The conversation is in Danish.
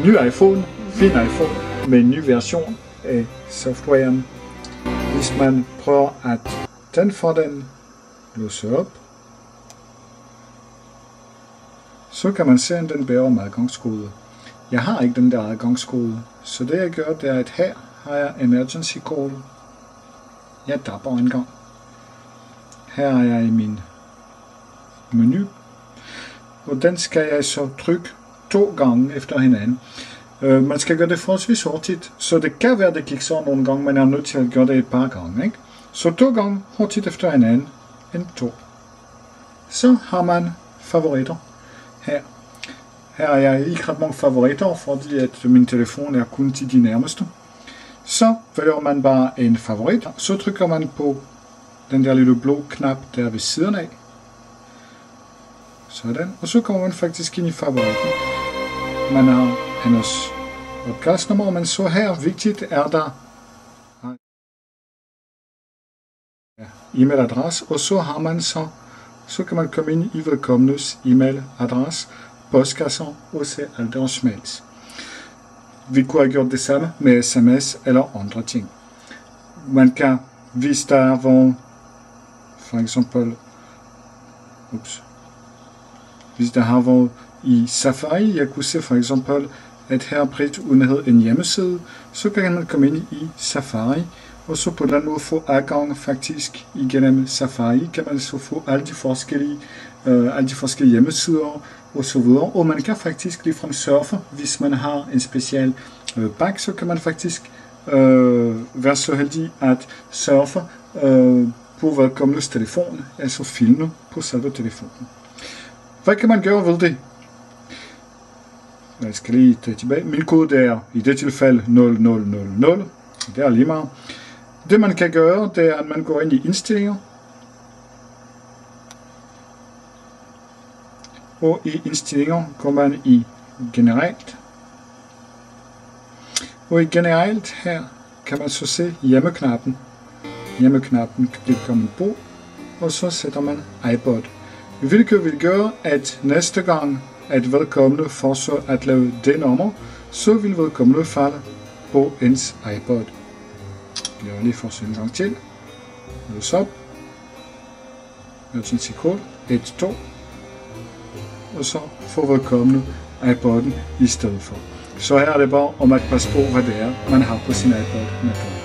ny iPhone, fin iPhone med en ny version af softwaren. Hvis man prøver at tænde for den, låse op, så kan man se, at den bærer om adgangskode. Jeg har ikke den der adgangskode, så det jeg gør, det er, at her har jeg emergency call. Jeg tapper en gang. Her er jeg i min menu, og den skal jeg så trykke 2 gange efter hinanden. Man skal gøre det forholdsvis hurtigt, så det kan være, det gik så nogle gange, men jeg er nødt til at gøre det et par gange. Ikke? Så 2 gange hurtigt efter hinanden. 1, 2. Så har man favoritter her. Her er jeg ikke ret mange favoritter, fordi at min telefon er kun til de nærmeste. Så vælger man bare en favorit, så trykker man på den der lille blå knap der ved siden af. Sådan, og så kommer man faktisk ind i favoritten. Man har hendes podcastnummer, men så her vigtigt er der e-mailadresse, og så har man så kan man komme ind i vedkommendes e-mailadresse, postkasser og se alle deres mails. Vi kunne have gjort det samme med sms eller andre ting. Man kan, hvis der var for eksempel, hvis der har været i Safari, jeg kunne se for eksempel, at her Britt havde en hjemmeside, så kan man komme ind i Safari, og så på den måde få adgang faktisk igennem Safari, kan man så få alle de forskellige hjemmesider og så videre, og man kan faktisk ligefrem surfe, hvis man har en speciel pakke, så kan man faktisk være så heldig at surfe på vedkommendes telefon, altså filme på selve telefonen. Hvad kan man gøre ved det? Jeg skal lige tage tilbage. Min kode er i det tilfælde 0000. Det er lige meget. Det man kan gøre, det er, at man går ind i indstillinger. Og i indstillinger går man i generelt. Og i generelt her kan man så se hjemmeknappen. Hjemmeknappen klikker man på, og så sætter man iPod. Hvilket vil gøre, at næste gang, at vedkommende forsøger at lave det nummer, så vil vedkommende falde på ens iPod. Jeg vil lige forsøge en gang til. Løs op. Emergency call. 1, 2. Og så får vedkommende iPod'en i stedet for. Så her er det bare om at passe på, hvad det er, man har på sin iPod.